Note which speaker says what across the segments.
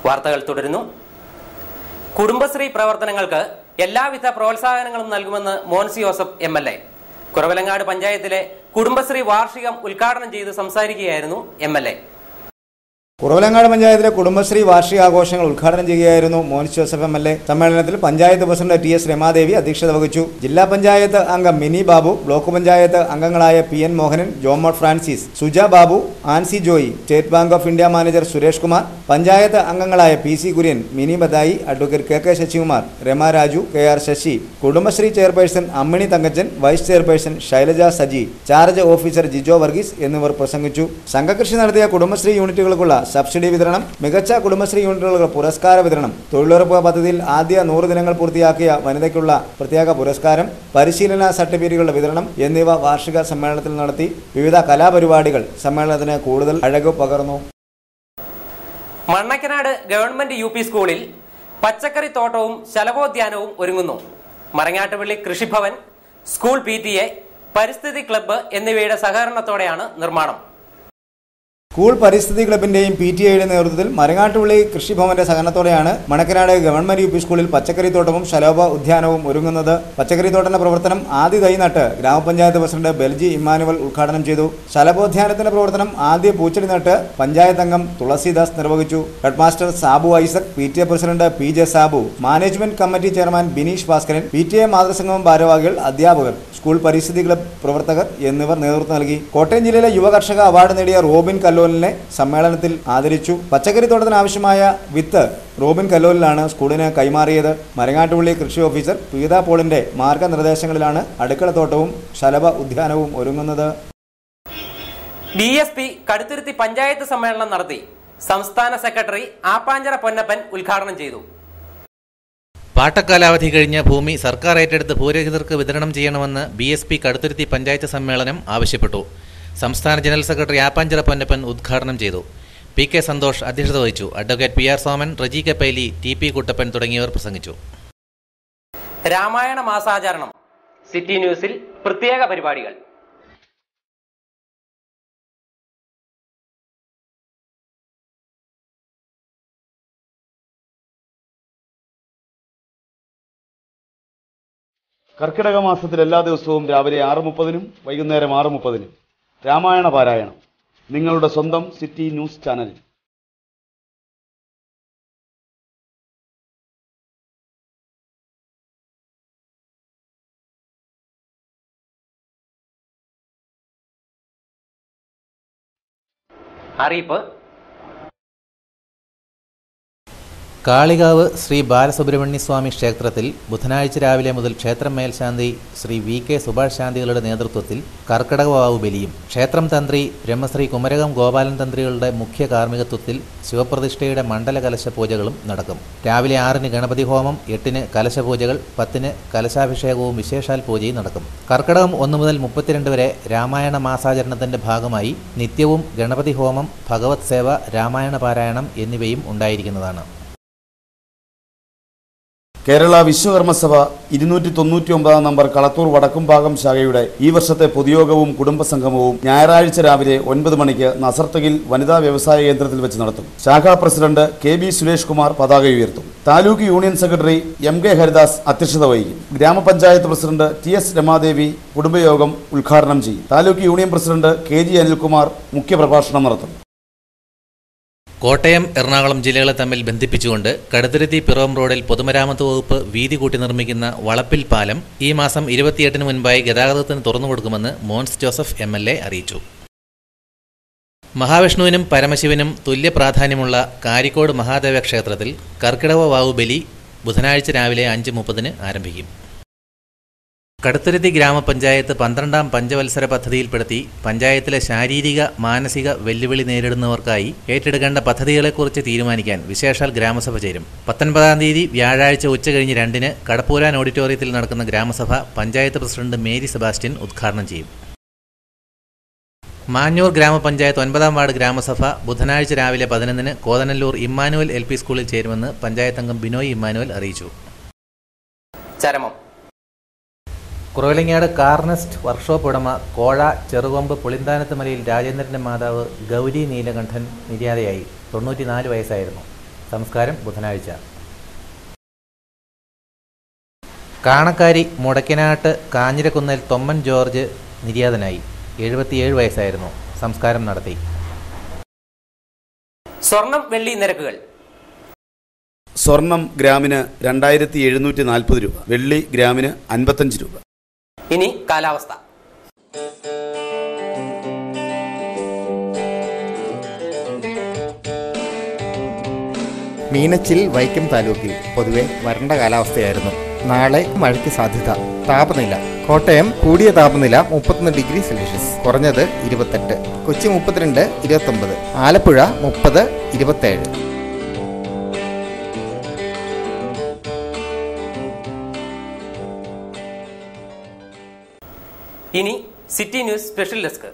Speaker 1: വാർത്തകൾ തുടരുന്നു. കുടുംബശ്രീ പ്രവർത്തനങ്ങൾക്ക് എല്ലാവിധ പ്രോത്സാഹനങ്ങളും നൽകുമെന്ന് മോൻസ് ജോസഫ് MLA. കുറവലങ്ങാട് പഞ്ചായത്തിലെ കുടുംബശ്രീ വാർഷികം ഉദ്ഘാടനം ചെയ്ത് സംസാരിക്കുകയായിരുന്നു MLA.
Speaker 2: കുറവലങ്ങാട് പഞ്ചായത്തിലെ കുടുംബശ്രീ വാർഷികാഘോഷങ്ങൾ ഉദ്ഘാടനം ചെയ്യുകയായിരുന്നു മോൻസ് ജോസഫ് MLA. സമ്മേളനത്തിൽ പഞ്ചായത്ത് പ്രസിഡന്റ് TS രമാദേവി അധ്യക്ഷത വഹിച്ചു. ജില്ലാ പഞ്ചായത്ത് അംഗം മിനി ബാബു, ബ്ലോക്ക് പഞ്ചായത്ത് അംഗങ്ങളായ PN Mohanan, Jomol Francis, Suja Babu, Ancy Joy, State Bank of India manager Suresh Kumar, panchayat അംഗങ്ങളായ PC Kurian, Mini Badayi, advocate KK Sasikumar, Rama Raju, KR Sasi, Kudumbashree chairperson Ammini Thankachan, vice chairperson Shailaja Saji, charge officer Jijo Varghese എന്നിവർ പ്രസംഗിച്ചു. സംഘകൃഷി നടത്തിയ കുടുംബശ്രീ യൂണിറ്റുകൾക്കുള്ള സബ്സിഡി വിതരണം, മികച്ച കുടുംബശ്രീ യൂണിറ്റുകൾക്ക് പുരസ്കാര വിതരണം, തൊഴിലുറപ്പ് പദ്ധതിയിൽ ആദ്യ 100 ദിനങ്ങൾ പൂർത്തിയാക്കിയ വനിതയ്ക്കുള്ള പ്രത്യേക പുരസ്കാരം, പരിശീലന സർട്ടിഫിക്കറ്റുകളുടെ വിതരണം എന്നിവ വാർഷിക സമ്മേളനത്തിൽ നടത്തി. വിവിധ കലാപരിപാടികൾ സമ്മേളനത്തിന് കൂടുതൽ അഴകു പകർന്നു.
Speaker 1: മണ്ണക്കനാട് ഗവൺമെന്റ് UP സ്കൂളിൽ പച്ചക്കറി തോട്ടവും ശലഭോദ്യാനവും ഒരുങ്ങുന്നു. മരങ്ങാട്ടുപള്ളി കൃഷിഭവൻ, സ്കൂൾ PTA, പരിസ്ഥിതി ക്ലബ്ബ് എന്നിവയുടെ സഹകരണത്തോടെയാണ് നിർമ്മാണം.
Speaker 2: സ്കൂൾ പരിസ്ഥിതി ക്ലബിന്റെയും PTA നേതൃത്വത്തിൽ മരങ്ങാട്ടുപള്ളി കൃഷിഭവന്റെ സഹകരണത്തോടെയാണ് മണക്കനാട് ഗവൺമെന്റ് UP സ്കൂളിൽ പച്ചക്കറിത്തോട്ടവും ശലോഭ ഉദ്യാനവും ഒരുങ്ങുന്നത്. പച്ചക്കറിത്തോട്ടത്തിന്റെ പ്രവർത്തനം ആദ്യ തൈ നട്ട് ഗ്രാമപഞ്ചായത്ത് പ്രസിഡന്റ് ബെൽജി ഇമ്മാനുവൽ ഉദ്ഘാടനം ചെയ്തു. ശലഭോദ്യാനത്തിന്റെ പ്രവർത്തനം ആദ്യ പൂച്ചെടി നട്ട് പഞ്ചായത്ത് അംഗം തുളസിദാസ് നിർവഹിച്ചു. Headmaster Sabu Isaac, PTA president PJ Sabu, management committee chairman Bineesh Bhaskaran, PTA മാതൃസംഗമം ഭാരവാഹികൾ, അധ്യാപകർ, സ്കൂൾ പരിസ്ഥിതി ക്ലബ് പ്രവർത്തകർ എന്നിവർ നേതൃത്വം നൽകി. കോട്ടയം ജില്ലയിലെ യുവകർഷക അവാർഡ് നേടിയ റോബിൻ കല്ലോലിനെ സമ്മേളനത്തിൽ ആദരിച്ചു. പച്ചക്കറിത്തോട്ടത്തിന് ആവശ്യമായ വിത്ത് റോബിൻ കല്ലോലിലാണ് സ്കൂളിന് കൈമാറിയത്. മരങ്ങാട്ടുപള്ളി കൃഷി ഓഫീസർ പീത പോളിന്റെ മാർഗനിർദ്ദേശങ്ങളിലാണ് അടുക്കളത്തോട്ടവും ശലഭ ഉദ്യാനവും ഒരുങ്ങുന്നത്.
Speaker 1: DSP കടുത്തുരുത്തി പഞ്ചായത്ത് സമ്മേളനം നടത്തി. സംസ്ഥാന സെക്രട്ടറി ആപ്പാഞ്ചിറ പൊന്നപ്പൻ ഉദ്ഘാടനം ചെയ്തു.
Speaker 3: പാട്ടക്കാലാവധി കഴിഞ്ഞ ഭൂമി സർക്കാർ ഏറ്റെടുത്ത് ഭൂരഹിതർക്ക് വിതരണം ചെയ്യണമെന്ന് BSP കടുത്തുരുത്തി പഞ്ചായത്ത് സമ്മേളനം ആവശ്യപ്പെട്ടു. സംസ്ഥാന ജനറൽ സെക്രട്ടറി ആപ്പാഞ്ചിറ പൊന്നപ്പൻ ഉദ്ഘാടനം ചെയ്തു. PK സന്തോഷ് അധ്യക്ഷത വഹിച്ചു. Advocate PR Soman, Reji Kappeli, TP Kuttappan തുടങ്ങിയവർ പ്രസംഗിച്ചു.
Speaker 1: രാമായണ മാസാചരണം. സിറ്റി ന്യൂസിൽ പ്രത്യേക പരിപാടികൾ.
Speaker 4: കർക്കിടക മാസത്തിൽ എല്ലാ ദിവസവും രാവിലെ 6:30-നും വൈകുന്നേരം 6:30-നും രാമായണ പാരായണം നിങ്ങളുടെ സ്വന്തം സിറ്റി ന്യൂസ് ചാനലിൽ.
Speaker 1: അറിയിപ്പ്.
Speaker 3: കാളികാവ് ശ്രീ ബാലസുബ്രഹ്മണ്യ സ്വാമി ക്ഷേത്രത്തിൽ ബുധനാഴ്ച രാവിലെ മുതൽ ക്ഷേത്രം മേൽശാന്തി ശ്രീ VK സുഭാഷ് ശാന്തികളുടെ നേതൃത്വത്തിൽ കർക്കിടക വാവ് ബലിയും ക്ഷേത്രം തന്ത്രി ബ്രഹ്മശ്രീ കുമരകം ഗോപാലൻ തന്ത്രികളുടെ മുഖ്യ കാർമ്മികത്വത്തിൽ ശിവപ്രതിഷ്ഠയുടെ മണ്ഡല കലശ പൂജകളും നടക്കും. രാവിലെ 6-ന് ഗണപതി ഹോമം, 8-ന് കലശപൂജകൾ, 10-ന് കലശാഭിഷേകവും വിശേഷാൽ പൂജയും നടക്കും. കർക്കിടകം 1 മുതൽ 32 വരെ രാമായണ മാസാചരണത്തിന്റെ ഭാഗമായി നിത്യവും ഗണപതി ഹോമം, ഭഗവത് സേവ, രാമായണ പാരായണം എന്നിവയും ഉണ്ടായിരിക്കുന്നതാണ്.
Speaker 4: കേരള വിശ്വകർമ്മസഭ 299 നമ്പർ കളത്തൂർ വടക്കുംഭാഗം ശാഖയുടെ ഈ വർഷത്തെ പൊതുയോഗവും കുടുംബസംഗമവും ഞായറാഴ്ച രാവിലെ 9 മണിക്ക് നസർത്തകിൽ വനിതാ വ്യവസായ കേന്ദ്രത്തിൽ വെച്ച് നടത്തും. ശാഖാ പ്രസിഡന്റ് KB സുരേഷ് കുമാർ പതാക ഉയർത്തും. Taluk union secretary MK Haridas അധ്യക്ഷത വഹിക്കും. ഗ്രാമപഞ്ചായത്ത് പ്രസിഡന്റ് TS രമാദേവി കുടുംബയോഗം ഉദ്ഘാടനം ചെയ്യും. Taluk union president KG Anilkumar മുഖ്യപ്രഭാഷണം നടത്തും.
Speaker 3: കോട്ടയം, എറണാകുളം ജില്ലകളെ തമ്മിൽ ബന്ധിപ്പിച്ചുകൊണ്ട് കടുത്തുരുത്തി പിറവം റോഡിൽ പൊതുമരാമത്ത് വകുപ്പ് വീതി കൂട്ടി നിർമ്മിക്കുന്ന വളപ്പിൽ പാലം ഈ മാസം 28-ന് മുൻപായി ഗതാഗതത്തിന് തുറന്നുകൊടുക്കുമെന്ന് മോൻസ് ജോസഫ് MLA അറിയിച്ചു. മഹാവിഷ്ണുവിനും പരമശിവനും തുല്യ പ്രാധാന്യമുള്ള കാരിക്കോട് മഹാദേവ ക്ഷേത്രത്തിൽ കർക്കിടക വാവ് ബലി ബുധനാഴ്ച രാവിലെ 5:30-ന് ആരംഭിക്കും. കടുത്തുരുത്തി ഗ്രാമപഞ്ചായത്ത് 12ാം പഞ്ചവത്സര പദ്ധതിയിൽപ്പെടുത്തി പഞ്ചായത്തിലെ ശാരീരിക മാനസിക വെല്ലുവിളി നേരിടുന്നവർക്കായി ഏറ്റെടുക്കേണ്ട പദ്ധതികളെക്കുറിച്ച് തീരുമാനിക്കാൻ വിശേഷാൽ ഗ്രാമസഭ ചേരും. 19-ാം തീയതി വ്യാഴാഴ്ച ഉച്ചകഴിഞ്ഞ് 2-ന് കടപ്പൂരാൻ ഓഡിറ്റോറിയത്തിൽ നടക്കുന്ന ഗ്രാമസഭ പഞ്ചായത്ത് പ്രസിഡന്റ് മേരി സെബാസ്റ്റ്യൻ ഉദ്ഘാടനം ചെയ്യും. മാഞ്ഞൂർ ഗ്രാമപഞ്ചായത്ത് 9ാം വാർഡ് ഗ്രാമസഭ ബുധനാഴ്ച രാവിലെ 11-ന് കോതനല്ലൂർ ഇമ്മാനുവൽ LP സ്കൂളിൽ ചേരുമെന്ന് പഞ്ചായത്ത് അംഗം ബിനോയ് ഇമ്മാനുവൽ അറിയിച്ചു.
Speaker 1: ചരമം.
Speaker 3: കുറവലങ്ങാട് കാർനെസ്റ്റ് വർക്ക്ഷോപ്പ് ഉടമ കോഴ ചെറുകൊമ്പ് പുളിന്താനത്ത് മലയിൽ രാജേന്ദ്രന്റെ മാതാവ് ഗൗരി നീലകണ്ഠൻ നിര്യാതയായി. 94 വയസ്സായിരുന്നു. സംസ്കാരം ബുധനാഴ്ച. കാണക്കാരി മുടക്കനാട്ട് കാഞ്ഞിരക്കുന്നേൽ തൊമ്മൻ ജോർജ് നിര്യാതനായി. 77 വയസ്സായിരുന്നു. സംസ്കാരം നടത്തി.
Speaker 1: സ്വർണം വെള്ളി നിരക്കുകൾ.
Speaker 4: സ്വർണം ഗ്രാമിന് 2740 രൂപ, വെള്ളി ഗ്രാമിന് 55 രൂപ.
Speaker 1: ഇനി കാലാവസ്ഥ.
Speaker 5: മീനച്ചിൽ വൈക്കം താലൂക്കിൽ പൊതുവെ വരണ്ട കാലാവസ്ഥയായിരുന്നു. നാളെ മഴയ്ക്ക് സാധ്യത. താപനില: കോട്ടയം കൂടിയ താപനില 31 ഡിഗ്രി സെൽഷ്യസ്, കുറഞ്ഞത് 28. കൊച്ചി 32, 29. ആലപ്പുഴ 30, 27.
Speaker 1: ഇനി സിറ്റി ന്യൂസ് സ്പെഷ്യൽ ഡെസ്ക്.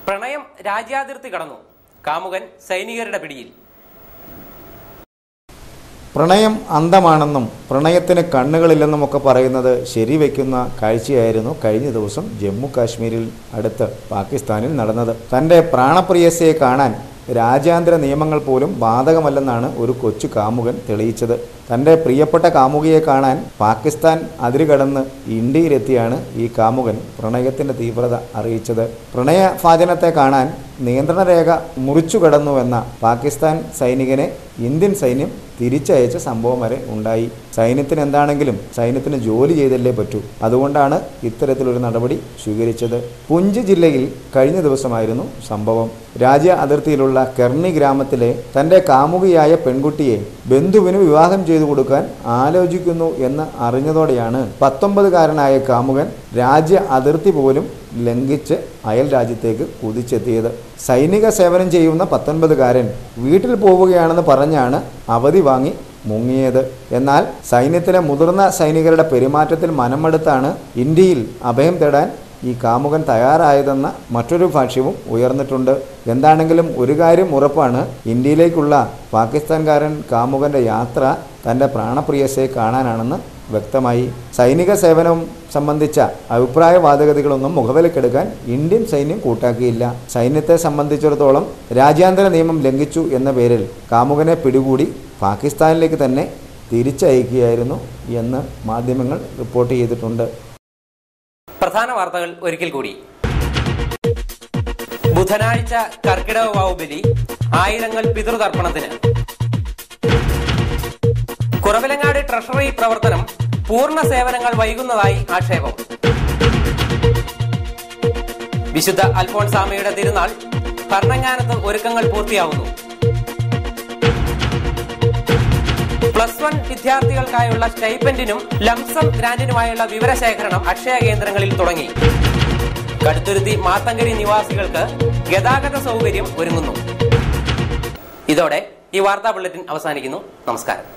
Speaker 1: പ്രണയം രാജ്യാതിർത്തി കടന്നു, കാമുകൻ സൈനികരുടെ പിടിയിൽ.
Speaker 2: പ്രണയം അന്ധമാണെന്നും പ്രണയത്തിന് കണ്ണുകളില്ലെന്നുമൊക്കെ പറയുന്നത് ശരിവെക്കുന്ന കാഴ്ചയായിരുന്നു കഴിഞ്ഞ ദിവസം ജമ്മു കാശ്മീരിൽ അടുത്ത് പാകിസ്ഥാനിൽ നടന്നത്. തൻ്റെ പ്രാണപ്രിയസിയെ കാണാൻ രാജ്യാന്തര നിയമങ്ങൾ പോലും ബാധകമല്ലെന്നാണ് ഒരു കൊച്ചു കാമുകൻ തെളിയിച്ചത്. തൻ്റെ പ്രിയപ്പെട്ട കാമുകിയെ കാണാൻ പാകിസ്ഥാൻ അതിരുകടന്ന് ഇന്ത്യയിലെത്തിയാണ് ഈ കാമുകൻ പ്രണയത്തിൻ്റെ തീവ്രത അറിയിച്ചത്. പ്രണയഭാജനത്തെ കാണാൻ നിയന്ത്രണ രേഖ മുറിച്ചു കടന്നുവെന്ന പാകിസ്ഥാൻ സൈനികനെ ഇന്ത്യൻ സൈന്യം തിരിച്ചയച്ച സംഭവം വരെ ഉണ്ടായി. സൈന്യത്തിന് എന്താണെങ്കിലും സൈന്യത്തിന് ജോലി ചെയ്തല്ലേ പറ്റൂ. അതുകൊണ്ടാണ് ഇത്തരത്തിലൊരു നടപടി സ്വീകരിച്ചത്. പുഞ്ച് ജില്ലയിൽ കഴിഞ്ഞ ദിവസമായിരുന്നു സംഭവം. രാജ്യ അതിർത്തിയിലുള്ള കെർണി ഗ്രാമത്തിലെ തൻ്റെ കാമുകിയായ പെൺകുട്ടിയെ ബന്ധുവിന് വിവാഹം ചെയ്തു കൊടുക്കാൻ ആലോചിക്കുന്നു എന്ന് അറിഞ്ഞതോടെയാണ് 19കാരനായ കാമുകൻ രാജ്യ അതിർത്തി പോലും ലംഘിച്ച് അയൽ രാജ്യത്തേക്ക് കുതിച്ചെത്തിയത്. സൈനിക സേവനം ചെയ്യുന്ന 19കാരൻ വീട്ടിൽ പോവുകയാണെന്ന് പറഞ്ഞാണ് അവധി വാങ്ങി മുങ്ങിയത്. എന്നാൽ സൈന്യത്തിലെ മുതിർന്ന സൈനികരുടെ പെരുമാറ്റത്തിൽ മനമെടുത്താണ് ഇന്ത്യയിൽ അഭയം തേടാൻ ഈ കാമുകൻ തയ്യാറായതെന്ന മറ്റൊരു ഭാഷ്യവും ഉയർന്നിട്ടുണ്ട്. എന്താണെങ്കിലും ഒരു കാര്യം ഉറപ്പാണ്, ഇന്ത്യയിലേക്കുള്ള പാകിസ്ഥാൻകാരൻ കാമുകൻ്റെ യാത്ര തൻ്റെ പ്രാണപ്രിയസയെ കാണാനാണെന്ന് വ്യക്തമായി. സൈനിക സേവനം സംബന്ധിച്ച അഭിപ്രായവാദഗതികളൊന്നും മുഖവിലക്കെടുക്കാൻ ഇന്ത്യൻ സൈന്യം കൂട്ടാക്കിയില്ല. സൈന്യത്തെ സംബന്ധിച്ചിടത്തോളം രാജ്യാന്തര നിയമം ലംഘിച്ചു എന്ന പേരിൽ കാമുകനെ പിടികൂടി പാകിസ്ഥാനിലേക്ക് തന്നെ തിരിച്ചയക്കുകയായിരുന്നു എന്ന് മാധ്യമങ്ങൾ റിപ്പോർട്ട് ചെയ്തിട്ടുണ്ട്.
Speaker 1: പ്രധാന വാർത്തകൾ ഒരിക്കൽ കൂടി. ബുധനാഴ്ച കർക്കിടക വാവ് ബലി, ആയിരങ്ങൾ പിതൃതർപ്പണത്തിന്. കുറവിലങ്ങാട് ട്രഷറി പ്രവർത്തനം പൂർണ്ണ സേവനങ്ങൾ വൈകുന്നതായി ആക്ഷേപം. വിശുദ്ധ അൽഫോൺസാമയുടെ തിരുനാൾ ഭരണങ്ങാനത്ത് ഒരുക്കങ്ങൾ പൂർത്തിയാവുന്നു. +1 വിദ്യാർത്ഥികൾക്കായുള്ള സ്റ്റൈപ്പൻഡിനും ലംസം ഗ്രാന്റിനുമായുള്ള വിവരശേഖരണം അക്ഷയ കേന്ദ്രങ്ങളിൽ തുടങ്ങി. കടുത്തുരുത്തി മാത്തങ്കരി നിവാസികൾക്ക് ഗതാഗത സൗകര്യം ഒരുങ്ങുന്നു. ഇതോടെ ഈ വാർത്താ ബുള്ളറ്റിൻ അവസാനിക്കുന്നു. നമസ്കാരം.